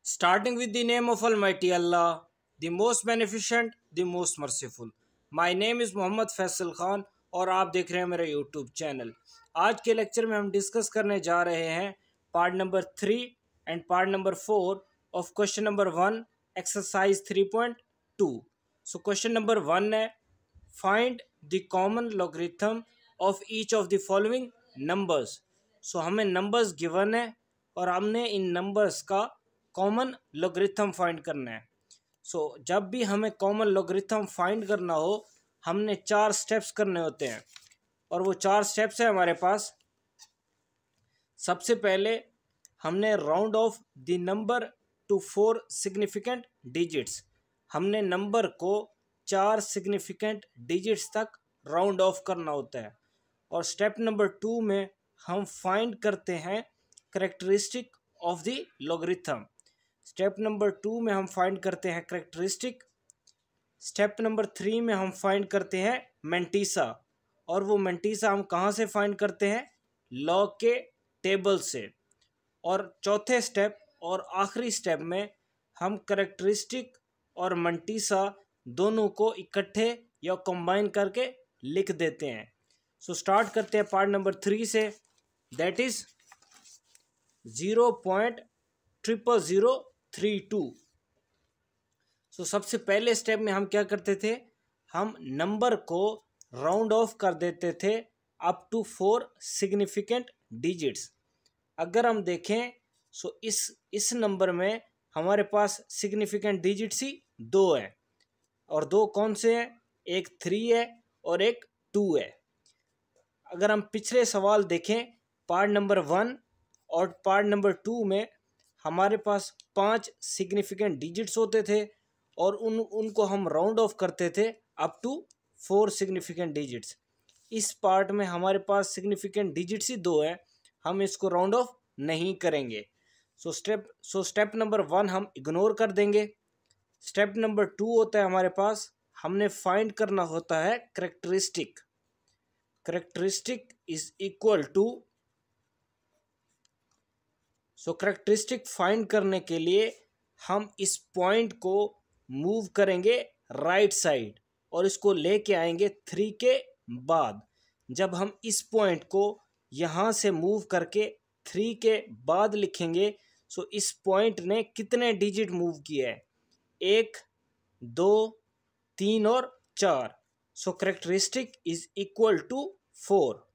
Starting with the name of Almighty Allah, the most beneficent, the most merciful. My name is Mohammad Faisal Khan और आप देख रहे हैं मेरा यूट्यूब चैनल। आज के लेक्चर में हम डिस्कस करने जा रहे हैं part number 3 and part number 4 of question number 1 exercise 3.2। So question number 1 है find the common logarithm of each of the following numbers. So हमें नंबर्स गिवन है और हमने इन नंबर्स का कॉमन लॉगरिथम फाइंड करना है। सो जब भी हमें कॉमन लॉगरिथम फाइंड करना हो हमने 4 स्टेप्स करने होते हैं और वो 4 स्टेप्स है हमारे पास। सबसे पहले हमने round of the number two 4 significant digits. हमने नंबर को 4 सिग्निफिकेंट डिजिट्स तक राउंड ऑफ करना होता है। और स्टेप नंबर 2 में हम फाइंड करते हैं characteristic of the logarithm. Step number 2 में हम फाइंड करते हैं करेक्टरिस्टिक। स्टेप नंबर 3 में हम फाइंड करते हैं मेंटीसा, और वो मेंटीसा हम कहाँ से फाइंड करते हैं? लॉग के टेबल से। और चौथे स्टेप और आखिरी स्टेप में हम करेक्टरिस्टिक और मेंटीसा दोनों को इकट्ठे या कंबाइन करके लिख देते हैं। सो स्टार्ट करते हैं पार्ट नंबर 3 से, दैट इज 0.00032। सो सबसे पहले स्टेप में हम क्या करते थे? हम नंबर को राउंड ऑफ कर देते थे अप टू 4 सिग्निफिकेंट डिजिट्स। अगर हम देखें सो इस नंबर में हमारे पास सिग्निफिकेंट डिजिट्स ही 2 हैं, और 2 कौन से हैं? एक 3 है और एक 2 है। अगर हम पिछले सवाल देखें पार्ट नंबर 1 और पार्ट नंबर 2 में हमारे पास 5 सिग्निफिकेंट डिजिट्स होते थे और उनको हम राउंड ऑफ करते थे अप टू 4 सिग्निफिकेंट डिजिट्स। इस पार्ट में हमारे पास सिग्निफिकेंट डिजिट्स ही 2 हैं, हम इसको राउंड ऑफ नहीं करेंगे। सो स्टेप नंबर 1 हम इग्नोर कर देंगे। स्टेप नंबर 2 होता है हमारे पास, हमने फाइंड करना होता है characteristic. Characteristic is equal to, so characteristic find करने के लिए हम इस पॉइंट को मूव करेंगे राइट साइड और इसको लेके आएंगे 3 के बाद। जब हम इस पॉइंट को यहाँ से मूव करके 3 के बाद लिखेंगे, सो इस पॉइंट ने कितने डिजिट मूव किया है? 1, 2, 3 और 4। सो करेक्टरिस्टिक इज इक्वल टू 4।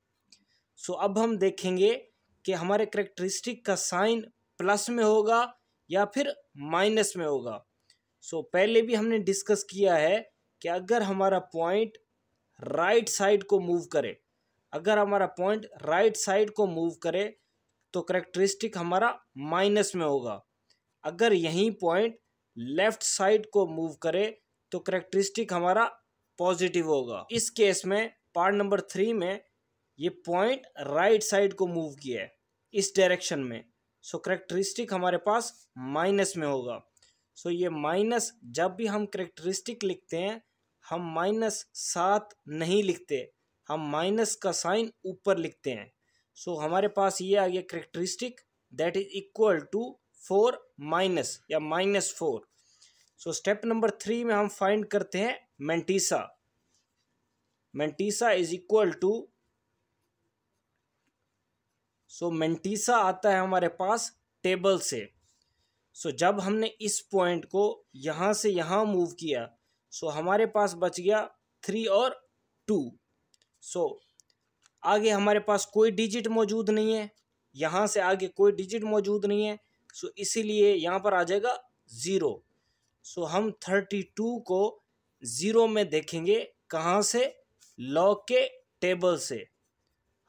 सो अब हम देखेंगे कि हमारे करेक्टरिस्टिक का साइन प्लस में होगा या फिर माइनस में होगा। सो पहले भी हमने डिस्कस किया है कि अगर हमारा पॉइंट राइट साइड को मूव करे, अगर हमारा पॉइंट राइट साइड को मूव करे तो करेक्टरिस्टिक हमारा माइनस में होगा। अगर यही पॉइंट लेफ्ट साइड को मूव करे तो करेक्टरिस्टिक हमारा पॉजिटिव होगा। इस केस में पार्ट नंबर 3 में ये पॉइंट राइट साइड को मूव किया है इस डायरेक्शन में, सो करेक्टरिस्टिक हमारे पास माइनस में होगा। सो ये माइनस, जब भी हम करेक्टरिस्टिक लिखते हैं हम -7 नहीं लिखते, हम माइनस का साइन ऊपर लिखते हैं। सो हमारे पास ये आ गया characteristic that is equal to 4 minus या -4। सो स्टेप नंबर 3 में हम फाइंड करते हैं mantissa. Mantissa is equal to, so mantissa आता है हमारे पास टेबल से। सो जब हमने इस पॉइंट को यहाँ से यहाँ मूव किया सो हमारे पास बच गया 3 और 2। सो आगे हमारे पास कोई डिजिट मौजूद नहीं है, यहाँ से आगे कोई डिजिट मौजूद नहीं है, सो इसीलिए यहाँ पर आ जाएगा 0। सो हम 32 को 0 में देखेंगे, कहाँ से? लॉग के टेबल से।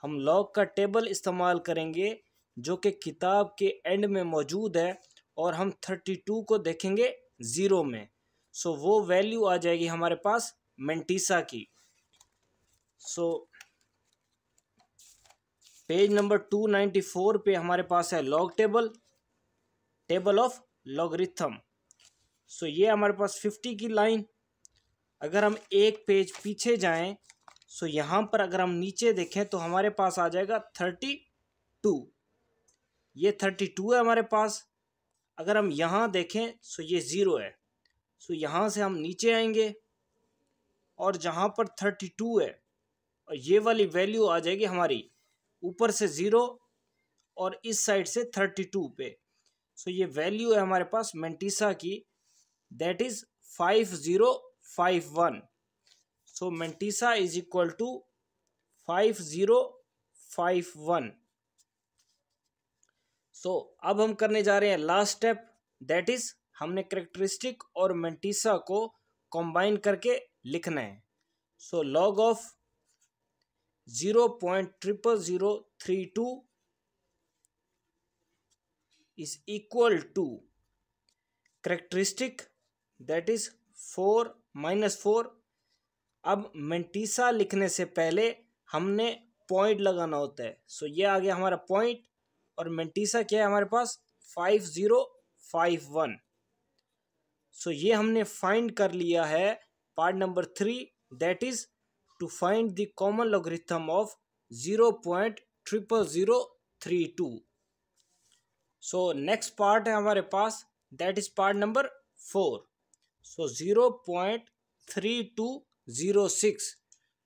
हम लॉग का टेबल इस्तेमाल करेंगे जो कि किताब के एंड में मौजूद है, और हम 32 को देखेंगे 0 में। सो वो वैल्यू आ जाएगी हमारे पास मेंटीसा की। सो पेज नंबर 294 पे हमारे पास है log table, table of logarithm. So ये हमारे पास 50 की लाइन। अगर हम एक पेज पीछे जाएं सो यहाँ पर अगर हम नीचे देखें तो हमारे पास आ जाएगा 32। ये 32 है हमारे पास। अगर हम यहाँ देखें सो ये 0 है, सो यहाँ से हम नीचे आएंगे और जहाँ पर 32 है और ये वाली वैल्यू आ जाएगी हमारी ऊपर से 0 और इस साइड से 32 पे। सो ये वैल्यू है हमारे पास मेंटिसा की, that is 5051। So mantissa is equal to 5051। So अब हम करने जा रहे हैं लास्ट स्टेप, दैट इज हमने कैरेक्टरिस्टिक और मेंटिसा को कंबाइन करके लिखना है। So log of 0.00032 is equal to characteristic that is 4 - 4। अब मेंटिसा लिखने से पहले हमने पॉइंट लगाना होता है। सो ये आ गया हमारा पॉइंट और मेंटिसा क्या है हमारे पास 5051। सो ये हमने फाइंड कर लिया है part number 3, that is to find the common logarithm of 0.00032। So next part है हमारे पास, that is part number 4। So 0.3206।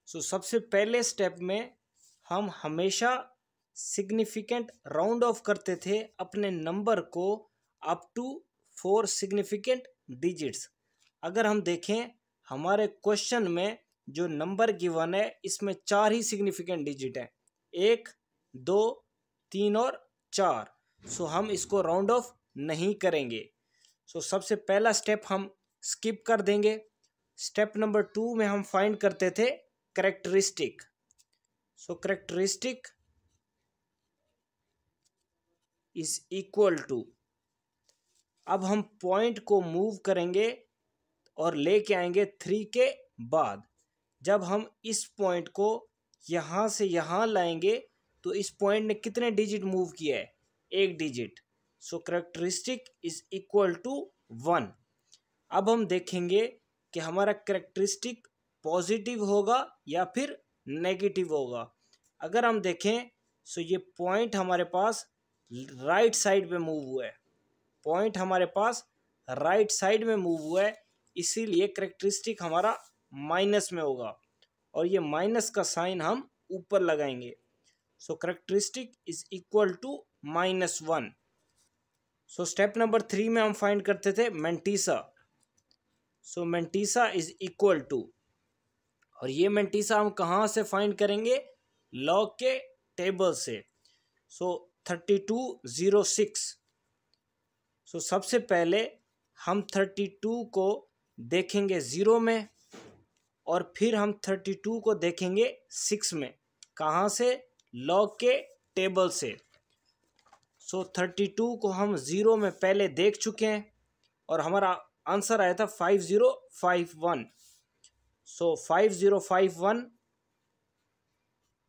So सबसे पहले स्टेप में हम हमेशा सिग्निफिकेंट राउंड ऑफ करते थे अपने नंबर को अप टू 4 सिग्निफिकेंट डिजिट्स। अगर हम देखें हमारे क्वेश्चन में जो नंबर गिवन है इसमें 4 ही सिग्निफिकेंट डिजिट हैं, 1, 2, 3 और 4। सो हम इसको राउंड ऑफ नहीं करेंगे। सो सबसे पहला स्टेप हम स्किप कर देंगे। स्टेप नंबर 2 में हम फाइंड करते थे characteristic. So characteristic is equal to, अब हम पॉइंट को मूव करेंगे और लेके आएंगे 3 के बाद। जब हम इस पॉइंट को यहाँ से यहाँ लाएंगे तो इस पॉइंट ने कितने डिजिट मूव किया है, 1 digit. So characteristic is equal to 1। अब हम देखेंगे कि हमारा कैरेक्टरिस्टिक पॉजिटिव होगा या फिर नेगेटिव होगा। अगर हम देखें सो ये पॉइंट हमारे पास राइट साइड पे मूव हुआ है, पॉइंट हमारे पास राइट साइड में मूव हुआ है, इसीलिए कैरेक्टरिस्टिक हमारा माइनस में होगा और ये माइनस का साइन हम ऊपर लगाएंगे। So characteristic is equal to -1। So step number 3 में हम फाइंड करते थे mantissa. So mantissa is equal to, और ये मेंटिसा हम कहाँ से फाइंड करेंगे, लॉग के टेबल से। सो 3206। सो सबसे पहले हम 32 को देखेंगे 0 में और फिर हम 32 को देखेंगे 6 में। कहाँ से, लॉग के टेबल से। सो 32 को हम 0 में पहले देख चुके हैं और हमारा आंसर आया था 5051। सो 5051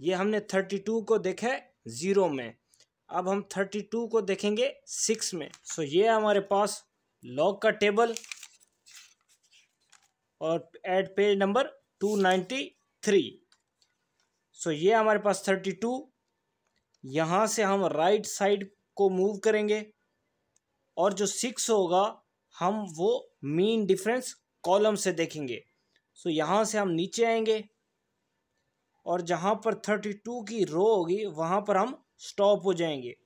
ये हमने 32 को देखा है 0 में। अब हम 32 को देखेंगे 6 में। सो ये हमारे पास लॉग का टेबल और एट पेज नंबर 293। सो ये हमारे पास 32, यहाँ से हम राइट साइड को मूव करेंगे और जो 6 होगा हम वो मीन डिफरेंस कॉलम से देखेंगे। सो यहाँ से हम नीचे आएंगे और जहाँ पर 32 की रो होगी वहाँ पर हम स्टॉप हो जाएंगे।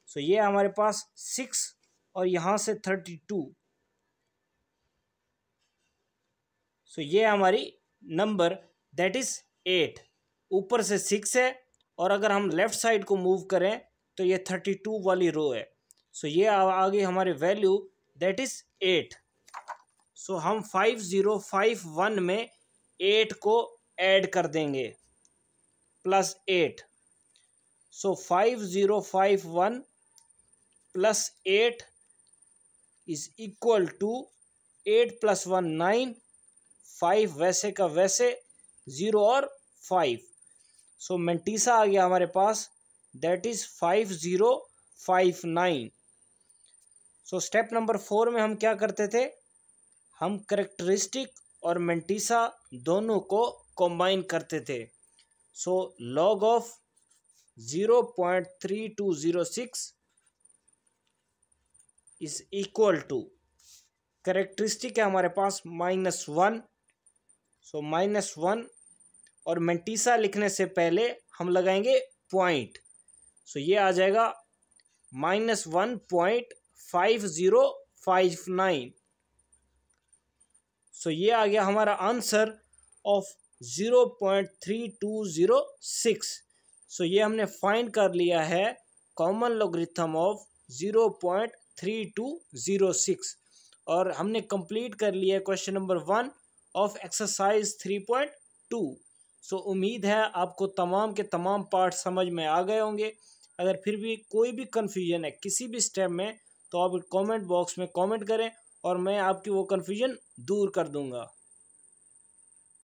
सो ये हमारे पास 6 और यहाँ से 32। सो ये हमारी नंबर दैट इज 8। ऊपर से 6 है और अगर हम लेफ्ट साइड को मूव करें तो ये 32 वाली रो है। सो ये आगे हमारे वैल्यू दैट इज 8। सो हम 5051 में 8 को ऐड कर देंगे +8। सो 5051 + 8 इज इक्वल टू 8 + 1 9, 5 वैसे का वैसे, 0 और 5। सो मेंटिसा आ गया हमारे पास that is 5059। So step number 4 में हम क्या करते थे, हम कैरेक्टरिस्टिक और मेंटिसा दोनों को कंबाइन करते थे। So log of 0.3206 is equal to, characteristic है हमारे पास -1, सो -1 और मेंटीसा लिखने से पहले हम लगाएंगे पॉइंट, सो ये आ जाएगा -1.5059। सो ये आ गया हमारा आंसर ऑफ 0.3206। सो ये हमने फाइंड कर लिया है कॉमन लॉगरिथम ऑफ 0.3206 और हमने कंप्लीट कर लिया क्वेश्चन नंबर 1 ऑफ एक्सरसाइज 3.2। सो उम्मीद है आपको तमाम के तमाम पार्ट समझ में आ गए होंगे। अगर फिर भी कोई भी कन्फ्यूजन है किसी भी स्टेप में तो आप कमेंट बॉक्स में कमेंट करें और मैं आपकी वो कन्फ्यूजन दूर कर दूंगा।